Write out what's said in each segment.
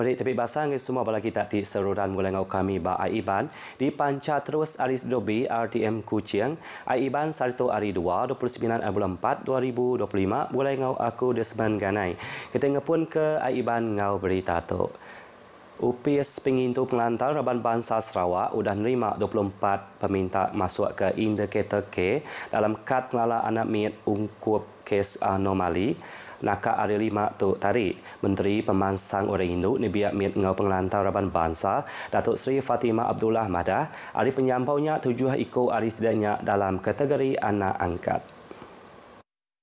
Merik tepi basang semua bala kita di seruran mulai ngau kami ba Aiban di panca terus Aris Dobi RTM Kuching Aiban Sarto Ari 2 29 bulan 4 2025 mulai ngau aku Desmond Ganai. Kita ngepun ke Aiban ngau berita tu. UPS pengintu pengantar Raban Bangsa Sarawak sudah nerima 24 peminta masuk ke indikator K dalam kad pengelola anak miat ungkup kes anomali. Nakak hari 5 tu tadi, Menteri Pemansang Orang Induk Nibiak Miat Ngau Pengelantar Raban Bangsa, Datuk Seri Fatimah Abdullah Madah, hari penyampaunya 7 ikut hari setidaknya dalam kategori anak angkat.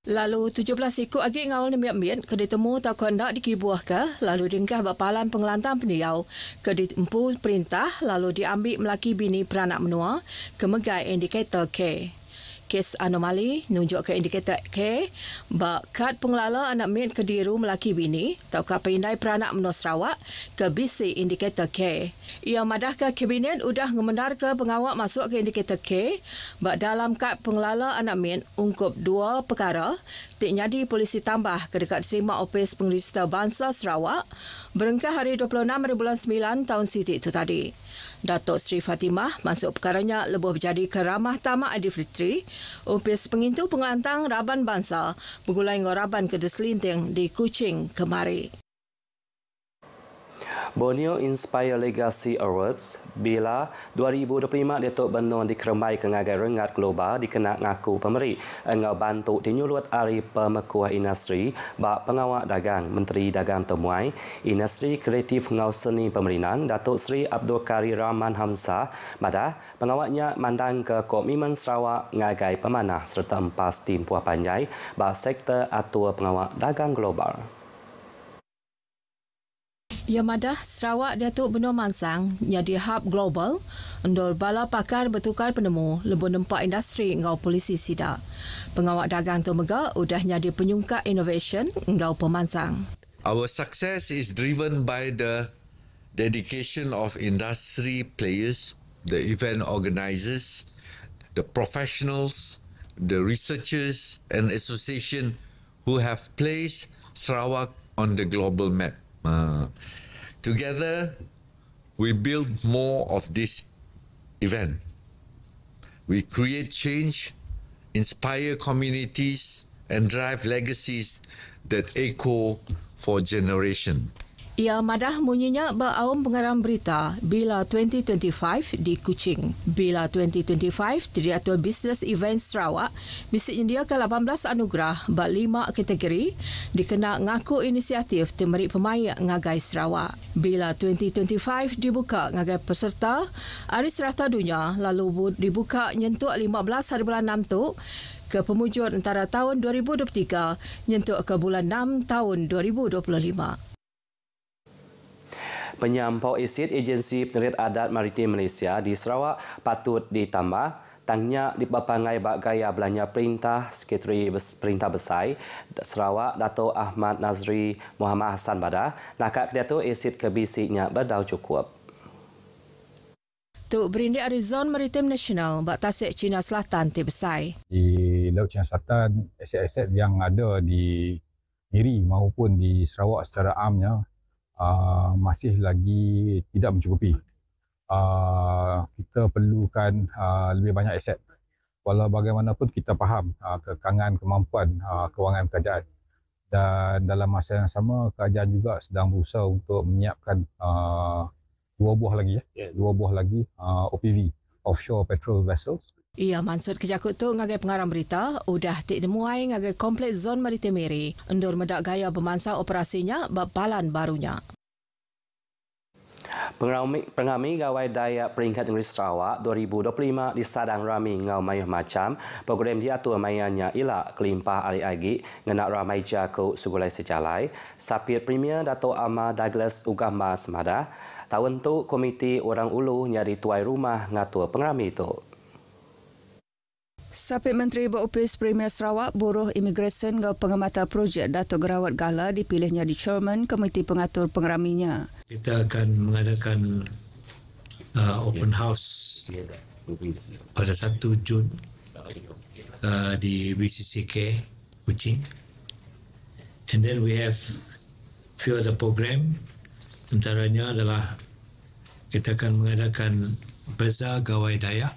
Lalu 17 ikut agi ngawal ni miat ke ditemu tak kondak dikibuah ke lalu dingkah bapalan pengelantar pendiau ke ditempu perintah lalu diambil melaki bini peranak menua ke megai indikator K. Kes anomali nunjuk ke indikator K bak kad pengelola anak miat ke diru melaki bini atau ke pindai peranak menua Sarawak ke BC indikator K. Ia madah ke kabinet udah ngemendar ke pengawak masuk ke indikator K bak dalam kad pengelola anak miat ungkup 2 perkara tik nyadi polisi tambah ke dekat Serima Opis Pengeregister Bangsa Sarawak berengkah hari 26 bulan 9 tahun Siti itu tadi. Datuk Seri Fatimah masuk perkaranya lebuh berjadi ke Ramah Tamak Aidilfitri, Opis Pengintu Pengelantang Raban Bangsa, bergulai dengan Raban Kedeselinting di Kuching kemari. Borneo Inspire Legacy Awards bila 2025 Datuk Benon dikeremai ke ngagai rengat global dikena ngaku pemeri engau bantu dinyulut ari pemekuah industri bak pengawak dagang Menteri Dagang Temuai Industri Kreatif Ngau Seni Pemerinang Datuk Seri Abdul Karim Rahman Hamzah madah pengawaknya mandang ke Komitmen Sarawak ngagai pemanah serta empas tim Puah Panjai bak sektor atur pengawak dagang global. Ia madah Sarawak Datuk Benua Mansang jadi hub global endor bala pakar bertukar penemu lebih nempak industri engau polisi sidak. Pengawak dagang tu mega udah jadi penyungkak innovation engau pemansang. Our success is driven by the dedication of industry players, the event organisers, the professionals, the researchers and association who have placed Sarawak on the global map. Together, we build more of this event. We create change, inspire communities, and drive legacies that echo for generations. Ia madah munyinya beraum pengarang berita Bila 2025 di Kuching. Bila 2025 Direktur Business Event Sarawak bisa menyediakan 18 anugerah bak 5 kategori dikena ngaku inisiatif temerik pemain ngagai Sarawak. Bila 2025 dibuka ngagai peserta hari serata dunia lalu dibuka nyentuk 15 hari bulan 6 tu ke pemujur antara tahun 2023 nyentuk ke bulan 6 tahun 2025. Penyampau isit Agensi Penerit Adat Maritim Malaysia di Sarawak patut ditambah tangnya di papangai bak gaya belanja perintah Sekretari Perintah Besar Sarawak Dato' Ahmad Nazri Muhammad Hassan Badah nakak kedato isit kebisiknya berdau cukup. Tuk Berindik Arizon Maritim Nasional bak Tasik Cina Selatan Tibesai. Di Laut Cina Selatan aset-aset yang ada di Miri maupun di Sarawak secara amnya masih lagi tidak mencukupi. Kita perlukan lebih banyak aset. Walau bagaimanapun kita faham kekangan kemampuan kewangan kerajaan. Dan dalam masa yang sama kerajaan juga sedang berusaha untuk menyiapkan dua buah lagi OPV, Offshore Petrol Vessels. Ia maksud kejakut tu ngagai pengarang berita udah tik demuai ngagai kompleks zon maritim Miri endur medak gaya pemansang operasinya bapalan barunya. Pengami Gawai Dayak Peringkat Negeri Sarawak 2025 di Sadang Rami Ngau Mayuh Macam program diatur mainannya ialah kelimpah ari agi ngenak ramai jaku sugulai sejalai Sapir Premier Dato' Ahmad Douglas Ugama Semada tahun tu komiti orang ulu nyari tuai rumah ngatur pengami itu. Sapit Menteri Beropis Premier Sarawak Buruh Imigresen Gau Pengamatan Projek Datuk Gerawat Gala dipilihnya di Chairman Komiti Pengatur Pengeraminya. Kita akan mengadakan open house pada 1 Jun di BCCK Kuching. And then we have few other program Antaranya adalah kita akan mengadakan Bazar Gawai Dayak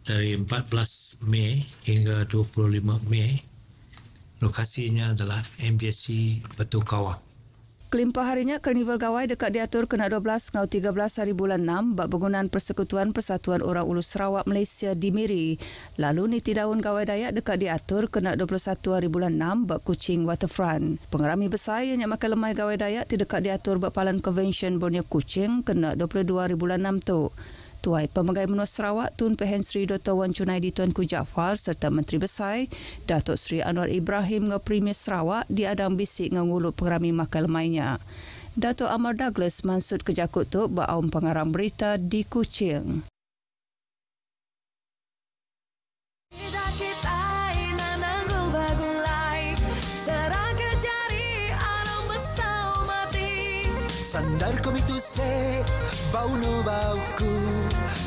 dari 14 Mei hingga 25 Mei. Lokasinya adalah MBSC Batu Kawah. Kelimpah harinya Karnival Gawai dekat diatur kena 12 ngau 13 hari bulan 6 bak penggunaan Persekutuan Persatuan Orang Ulu Sarawak Malaysia di Miri. Lalu Niti Daun Gawai Dayak dekat diatur kena 21 hari bulan 6 bak Kuching Waterfront. Pengerami besar yang makan lemai Gawai Dayak tidak dekat diatur bak Palan Convention Borneo Kuching kena 22 hari bulan 6 tu. Tuai Pemegai Menua Sarawak Tun Pehen Sri Dr. Wan Junaidi Tuanku Jaafar serta Menteri Besar Datuk Sri Anwar Ibrahim ngau Premier Sarawak diadang bisik nganguluk pengerami makan lemainya. Datuk Amar Douglas mansud kejakut tu ba'aum pengarang berita di Kuching. Sandar komitu se bau no bauku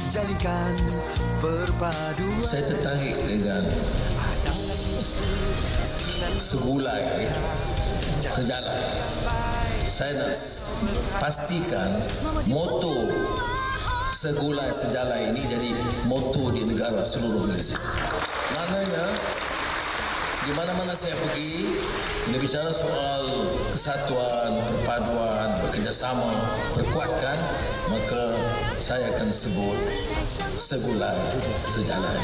jalinkan perpaduan. Saya tertarik dengan segulai sejalan. Saya nak pastikan moto segulai sejalan ini jadi moto di negara seluruh Malaysia. Maknanya di mana-mana saya pergi, bila bicara soal kesatuan, perpaduan, bekerjasama, perkuatkan, maka saya akan sebut segulai sejalan.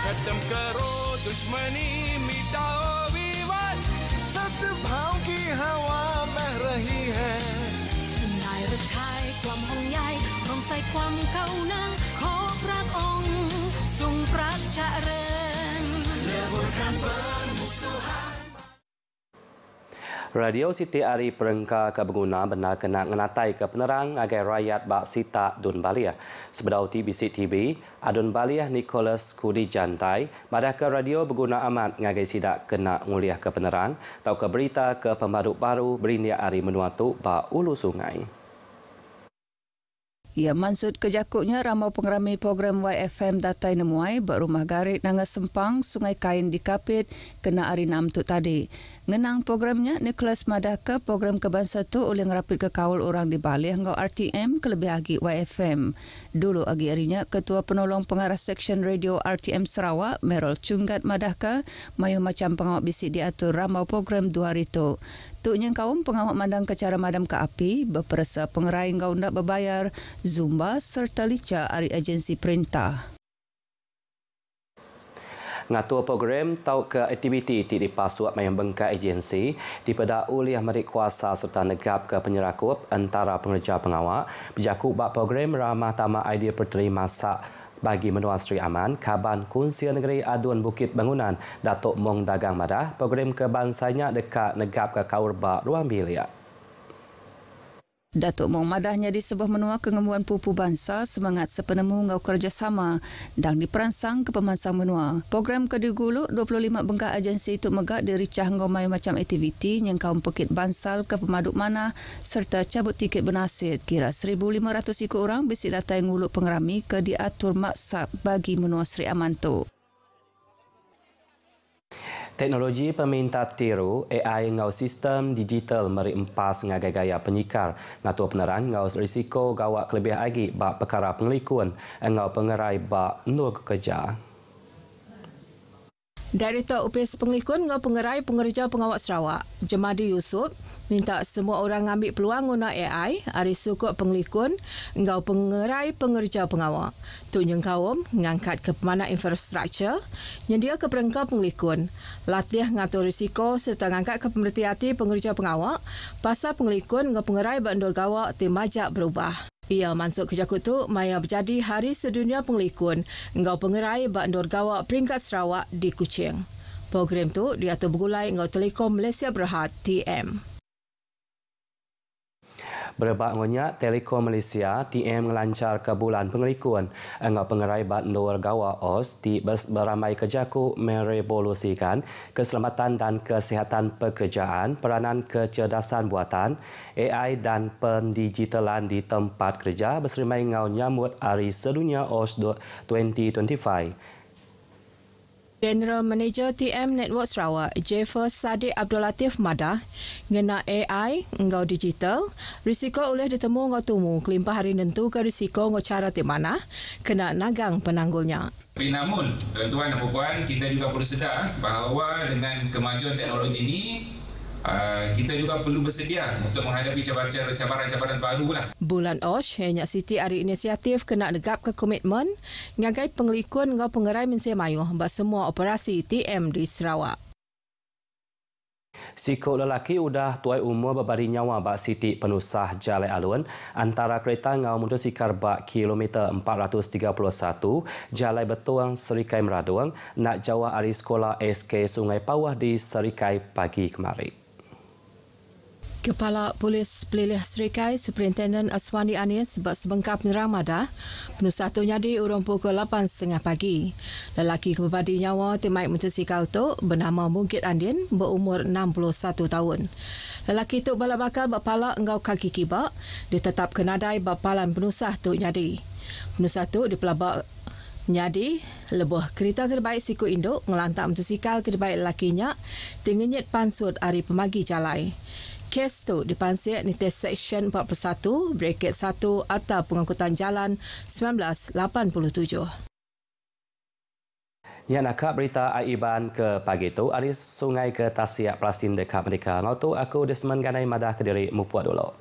खत्म करो दुश्मनी मिटाओ विवाद सत्य भाव की हवा बह रही है นายรักไทยความห่วงใยพร้อมใส่ความเข้านังขอพระองค์ทรงพระเจริญ leburkan permusuhan. Radio Siti Ari Perengka ke Bengguna benar kena ngenatai ke penerang agai rakyat Bak Sita Dun Balia. Sebedau TBC TV, Adun Balia Nicholas Kudi Jantai, madah ke radio berguna amat ngagai sidak kena nguliah ke penerang, tau ke berita ke pembaruk baru berindia Ari Menuatu Bak Ulu Sungai. Ia mansud kejakutnya ramau pengerami program YFM datai nemuai berumah garik nanga sempang Sungai Kain di Kapit kena hari 6 tu tadi. Ngenang programnya Nicholas madah ke program kebangsaan tu oleh ngerapit ke kaul orang di Bali ngau RTM kelebih agi YFM. Dulu agi harinya Ketua Penolong Pengarah Seksyen Radio RTM Sarawak Merol Cunggat madah ke mayu macam pengawak bisik diatur ramau program 2 hari tu. Tuk yang kaum pengawak mandang ke cara madam ke api, berperasa pengerai ngau ndak berbayar, Zumba serta lica ari agensi perintah. Ngatua program tau ke aktiviti di pasuat mayang bengka agensi dipada uliah merik kuasa serta negap ke penyerakup antara pengerja pengawak berjaku bak program ramah tamah idea perteri masak bagi menua Sri Aman Kaban Kunsia Negeri Aduan Bukit Bangunan Datuk Mong Dagang Madah program kebangsanya dekat negap ke kaur bak ruang bilik. Datuk Mong madahnya di sebuah menua kengemuan pupu bangsa semangat sepenemu ngau kerjasama dan diperansang ke pemansang menua. Program kedigulu 25 bengkak agensi itu megak diricah ngau mai macam aktiviti yang kaum pekit bansal ke pemaduk mana serta cabut tiket bernasib. Kira 1,500 ikut orang bisik datai nguluk pengerami ke diatur maksab bagi menua Sri Aman tu. Teknologi peminta tiru AI ngau sistem digital meri empas ngagai gaya penyikar ngatua penerang ngau risiko gawak kelebih agi bak perkara pengelikun ngau pengerai bak nur kerja. Director UPS Pengelikun ngau pengerai pengerja pengawak Sarawak, Jemadi Yusof, minta semua orang ambil peluang guna AI, ari sukuk pengelikun ngau pengerai pengerja pengawak. Tunjung kaum ngangkat ke pemana infrastruktur, nyedia ke perengkap pengelikun, latih ngatur risiko serta ngangkat ke pemerhati pengerja pengawak, pasal pengelikun ngau pengerai bandor gawak timajak berubah. Ia mansuk kejakut tu maya berjadi Hari Sedunia Pengelikun ngau pengerai bandor gawak peringkat Sarawak di Kuching. Program tu diatur bergulai ngau Telekom Malaysia Berhad TM. Berebak ngonyak Telekom Malaysia TM ngelancar ke bulan pengelikun ngau pengerai bandor gawak OS di beramai kejaku merevolusikan keselamatan dan kesihatan pekerjaan, peranan kecerdasan buatan, AI dan pendigitalan di tempat kerja berserimai ngau nyambut Hari Sedunia OS 2025. General Manager TM Network Sarawak, Jaffer Sadiq Abdul Latif Madah, ngena AI, ngau digital, risiko oleh ditemu ngau tumu, kelimpah hari nentu ke risiko ngau cara di mana, kena nagang penanggulnya. Tapi namun, tuan-tuan dan puan, kita juga perlu sedar bahawa dengan kemajuan teknologi ini, kita juga perlu bersedia untuk menghadapi cabaran-cabaran baru lah. Bulan Osh, hanya Siti hari inisiatif kena negap ke komitmen ngagai pengelikun ngau pengerai mensia mayuh bak semua operasi TM di Sarawak. Siko lelaki udah tuai umur berbari nyawa bak Siti penusah Jalai Alun antara kereta ngau motosikal bak kilometer 431 Jalai Betuang Serikai Meraduang nak jawah ari sekolah SK Sungai Pawah di Serikai pagi kemarin. Kepala Polis Pelilih Serikai Superintendent Aswani Anis bak sebengkap penerang Madah penusah tu nyadi urung pukul 8.30 pagi. Lelaki kebabadi nyawa timaik motosikal tu bernama Mungkit Andin berumur 61 tahun. Lelaki tu balak bakal bak palak engkau kaki kibak ditetap kenadai bak palan penusah tu nyadi. Penusah tu dipelabak nyadi lebuh kereta kedebaik siku induk ngelantak motosikal kedebaik lelakinya tingenyit pansut hari pemagi jalai. Kes tu dipansir Nites Seksyen 41, Braket 1 Atau Pengangkutan Jalan 1987. Yang nakap berita Aiban ke pagi tu, aris sungai ke Tasiak Palestin dekat mereka. Ngau tu aku Desmond Ganai Madah Kediri Mupuat dulu.